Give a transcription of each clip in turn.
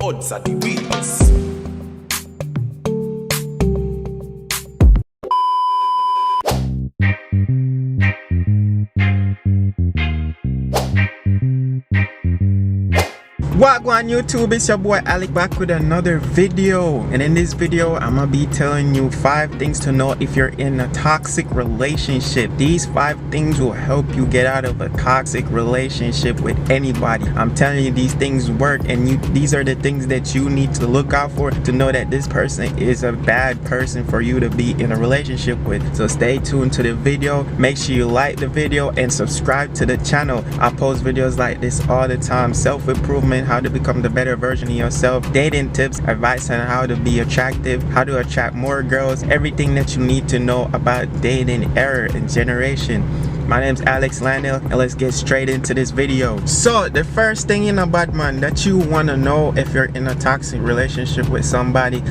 odds are the witness. Wagwan YouTube, it's your boy Alec back with another video, and in this video I'm gonna be telling you 5 things to know if you're in a toxic relationship. These 5 things will help you get out of a toxic relationship with anybody. I'm telling you, these things work, and these are the things that you need to look out for to know that this person is a bad person for you to be in a relationship with. So stay tuned to the video, make sure you like the video and subscribe to the channel. I post videos like this all the time: self-improvement, how to become the better version of yourself, dating tips, advice on how to be attractive, how to attract more girls, everything that you need to know about dating era and generation. My name's Alex Landell, and let's get straight into this video. So the first thing in a bad man that you want to know if you're in a toxic relationship with somebody,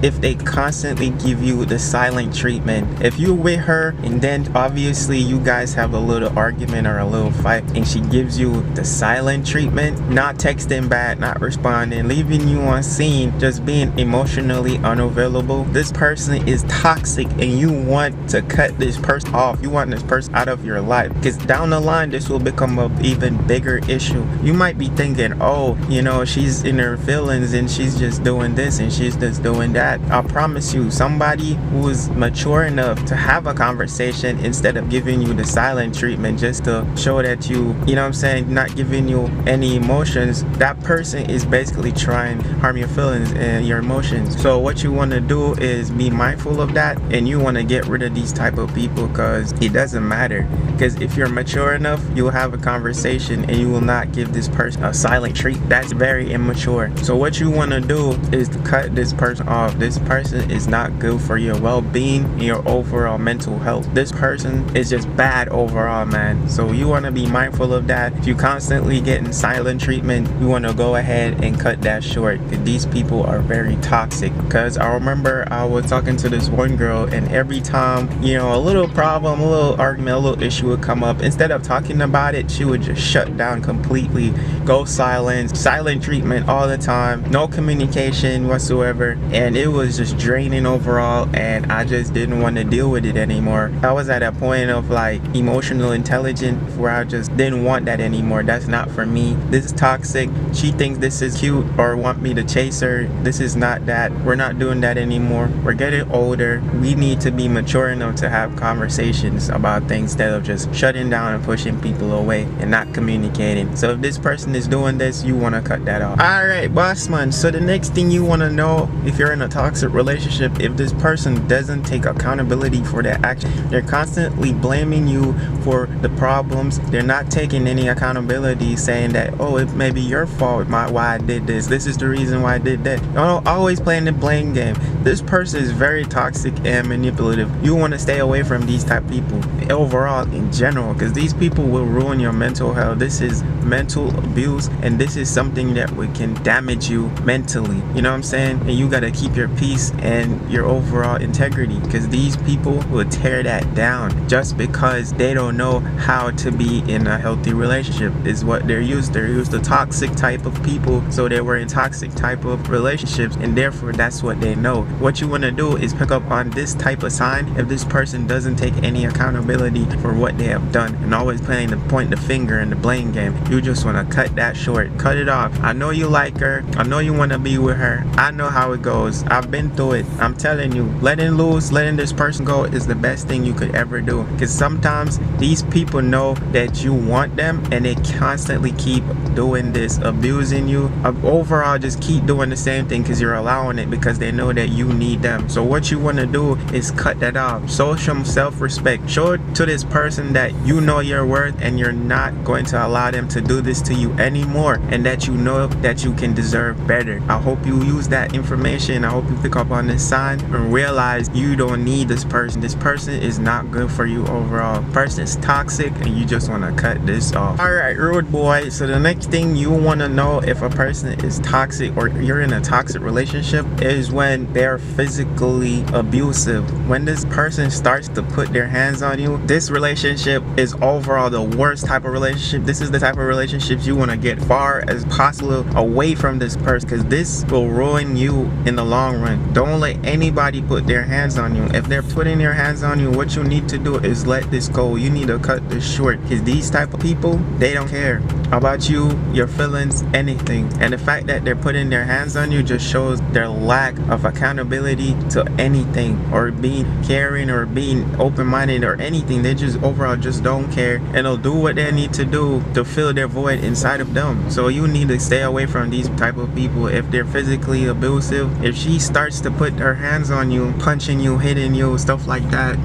if they constantly give you the silent treatment. If you're with her and then obviously you guys have a little argument or a little fight and she gives you the silent treatment, not texting back, not responding, leaving you on scene, just being emotionally unavailable, this person is toxic and you want to cut this person off. You want this person out of your life, because down the line this will become an even bigger issue. You might be thinking, oh, you know, she's in her feelings and she's just doing this and she's just doing that. I promise you, somebody who is mature enough to have a conversation instead of giving you the silent treatment just to show that you know what I'm saying, not giving you any emotions, that person is basically trying to harm your feelings and your emotions. So what you want to do is be mindful of that, and you want to get rid of these type of people, because it doesn't matter. Because if you're mature enough, you'll have a conversation and you will not give this person a silent treat. That's very immature. So what you want to do is to cut this person off. This person is not good for your well-being and your overall mental health. This person is just bad overall, man. So you want to be mindful of that. If you constantly getting silent treatment, you want to go ahead and cut that short, because these people are very toxic. Because I remember I was talking to this one girl, and every time, you know, a little problem, a little argument, a little issue would come up, instead of talking about it, she would just shut down completely, go silent treatment all the time, no communication whatsoever, and it was just draining overall, and I just didn't want to deal with it anymore. I was at a point of like emotional intelligence where I just didn't want that anymore. That's not for me. This is toxic. She thinks this is cute or want me to chase her. This is not that. We're not doing that anymore. We're getting older. We need to be mature enough to have conversations about things instead of just shutting down and pushing people away and not communicating. So if this person is doing this, you want to cut that off. Alright, boss man, so the next thing you want to know if you're in a toxic relationship, if this person doesn't take accountability for their action, they're constantly blaming you for the problems, they're not taking any accountability, saying that, oh, it may be your fault why I did this is the reason why I did that. Don't always playing the blame game. This person is very toxic and manipulative. You want to stay away from these type of people overall in general, because these people will ruin your mental health. This is mental abuse, and this is something that can damage you mentally, you know what I'm saying? And you got to keep your peace and your overall integrity, because these people will tear that down just because they don't know how to be in a healthy relationship. Is what they're used to toxic type of people, so they were in toxic type of relationships, and therefore that's what they know. What you want to do is pick up on this type of sign if this person doesn't take any accountability for what they have done and always playing the point the finger in the blame game. You just want to cut that short, cut it off. I know you like her, I know you want to be with her, I know how it goes, I've been through it. I'm telling you, letting loose, letting this person go is the best thing you could ever do, because sometimes these people know that you want them and they constantly keep doing this, abusing you. Overall, just keep doing the same thing because you're allowing it, because they know that you need them. So what you want to do is cut that off. Show some self-respect. Show to this person that you know your worth and you're not going to allow them to do this to you anymore, and that you know that you can deserve better. I hope you use that information. I hope you pick up on this sign and realize you don't need this person. This person is not good for you overall. Person is toxic and you just want to cut this off. Alright, rude boy. So the next thing you want to know if a person is toxic or you're in a toxic relationship is when they're are physically abusive. When this person starts to put their hands on you, this relationship is overall the worst type of relationship. This is the type of relationships you want to get far as possible away from this person, because this will ruin you in the long run. Don't let anybody put their hands on you. If they're putting their hands on you, what you need to do is let this go. You need to cut this short, because these type of people, they don't care about you, your feelings, anything. And the fact that they're putting their hands on you just shows their lack of accountability to anything, or being caring, or being open-minded, or anything. They just overall just don't care, and they'll do what they need to do to fill their void inside of them. So you need to stay away from these type of people. If they're physically abusive, if she starts to put her hands on you, punching you, hitting you, stuff like that,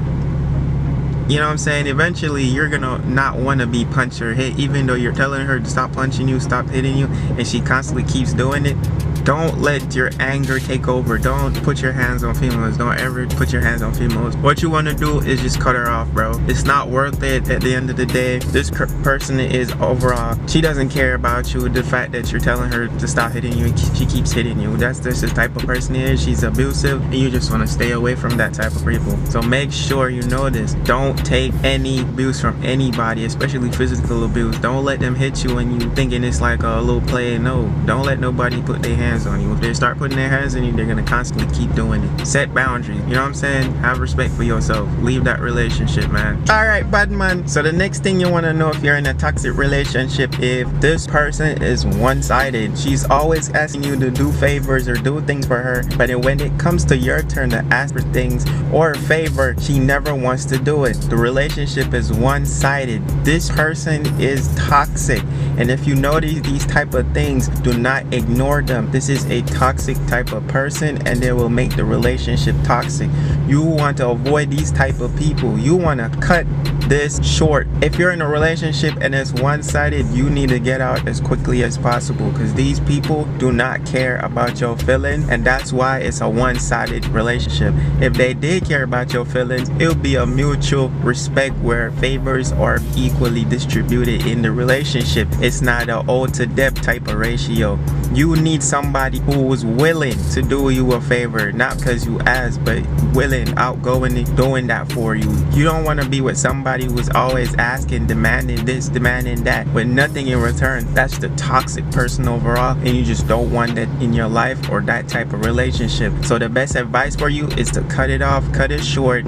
you know what I'm saying, eventually you're gonna not want to be punched or hit, even though you're telling her to stop punching you, stop hitting you, and she constantly keeps doing it. Don't let your anger take over. Don't put your hands on females. Don't ever put your hands on females. What you want to do is just cut her off, bro. It's not worth it at the end of the day. This person is overall, she doesn't care about you. The fact that you're telling her to stop hitting you, she keeps hitting you. That's just the type of person she is. She's abusive, and you just want to stay away from that type of people. So make sure you know this. Don't take any abuse from anybody, especially physical abuse. Don't let them hit you and you thinking it's like a little play. No, don't let nobody put their hands on you. If they start putting their hands on you, they're gonna constantly keep doing it. Set boundaries, you know what I'm saying? Have respect for yourself. Leave that relationship, man. Alright, bad man. So the next thing you want to know if you're in a toxic relationship, if this person is one-sided. She's always asking you to do favors or do things for her, but then when it comes to your turn to ask for things or a favor, she never wants to do it. The relationship is one-sided. This person is toxic, and if you notice these type of things, do not ignore them. This is a toxic type of person, and they will make the relationship toxic. You want to avoid these type of people. You want to cut this short. If you're in a relationship and it's one-sided, you need to get out as quickly as possible, because these people do not care about your feelings, and that's why it's a one-sided relationship. If they did care about your feelings, it would be a mutual respect where favors are equally distributed in the relationship. It's not an old to depth type of ratio. You need somebody who is willing to do you a favor, not because you asked, but willing, outgoing, doing that for you. You don't want to be with somebody who's always asking, demanding this, demanding that, with nothing in return. That's the toxic person overall, and you just don't want that in your life or that type of relationship. So the best advice for you is to cut it off, cut it short.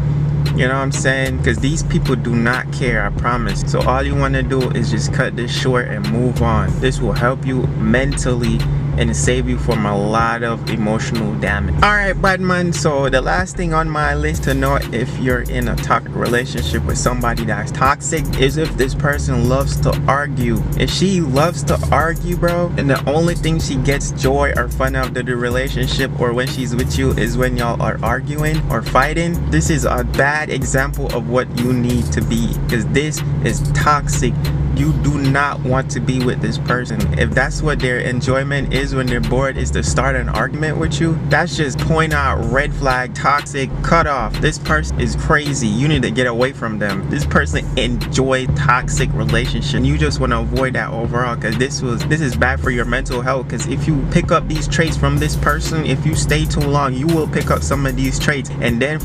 You know what I'm saying? Because these people do not care, I promise. So all you want to do is just cut this short and move on. This will help you mentally and save you from a lot of emotional damage. Alright, bad man, so the last thing on my list to know if you're in a toxic relationship with somebody that's toxic is if this person loves to argue. If she loves to argue, bro, and the only thing she gets joy or fun out of the relationship or when she's with you is when y'all are arguing or fighting, this is a bad example of what you need to be, because this is toxic. You do not want to be with this person. If that's what their enjoyment is when they're bored, is to start an argument with you, that's just point out red flag, toxic, cut off. This person is crazy. You need to get away from them. This person enjoys toxic relationship. You just want to avoid that overall, because this is bad for your mental health. Because if you pick up these traits from this person, if you stay too long, you will pick up some of these traits, and then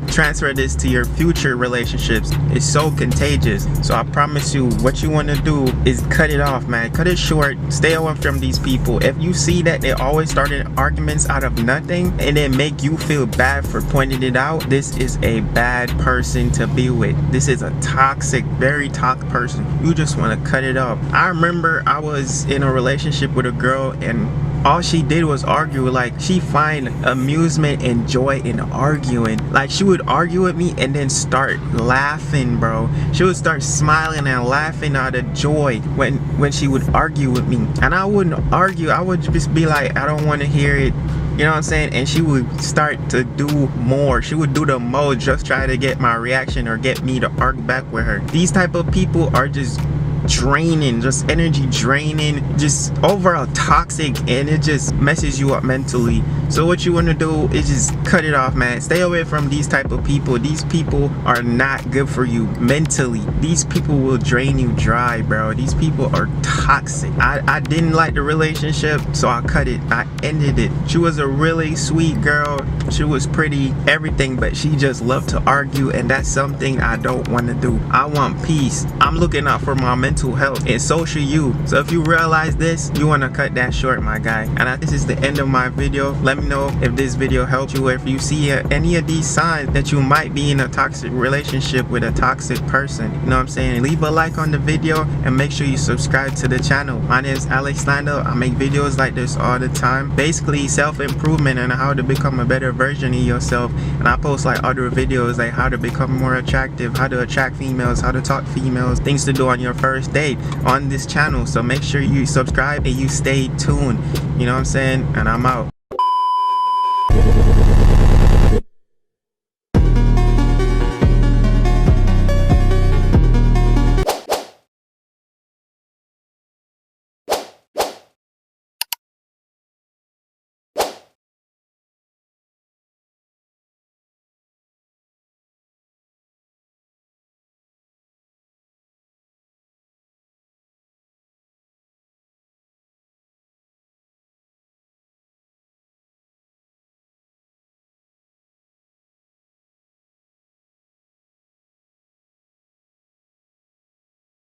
transfer this to your future relationships. It's so contagious. So I promise you, what you want to do is cut it off, man. Cut it short. Stay away from these people. If you see that they always starting arguments out of nothing and then make you feel bad for pointing it out, this is a bad person to be with. This is a toxic, very toxic person. You just want to cut it off. I remember I was in a relationship with a girl, and all she did was argue. Like, she find amusement and joy in arguing. Like, she would argue with me and then start laughing, bro. She would start smiling and laughing out of joy when she would argue with me. And I wouldn't argue. I would just be like, I don't want to hear it. You know what I'm saying? And she would start to do more. She would do the most, just try to get my reaction or get me to argue back with her. These type of people are just draining, just energy draining, just overall toxic, and it just messes you up mentally. So what you want to do is just cut it off, man. Stay away from these type of people. These people are not good for you mentally. These people will drain you dry, bro. These people are toxic. I didn't like the relationship, so I cut it. I ended it. She was a really sweet girl. She was pretty, everything, but she just loved to argue, and that's something I don't want to do. I want peace. I'm looking out for my mental health, and so should you. So if you realize this, you want to cut that short, my guy. And this is the end of my video. Let me know if this video helped you, or if you see any of these signs that you might be in a toxic relationship with a toxic person. You know what I'm saying? Leave a like on the video and make sure you subscribe to the channel. My name is Alex Lando. I make videos like this all the time, basically self-improvement and how to become a better version of yourself. And I post like other videos like how to become more attractive, how to attract females, how to talk to females, things to do on your first date on this channel. So make sure you subscribe and you stay tuned. You know what I'm saying? And I'm out.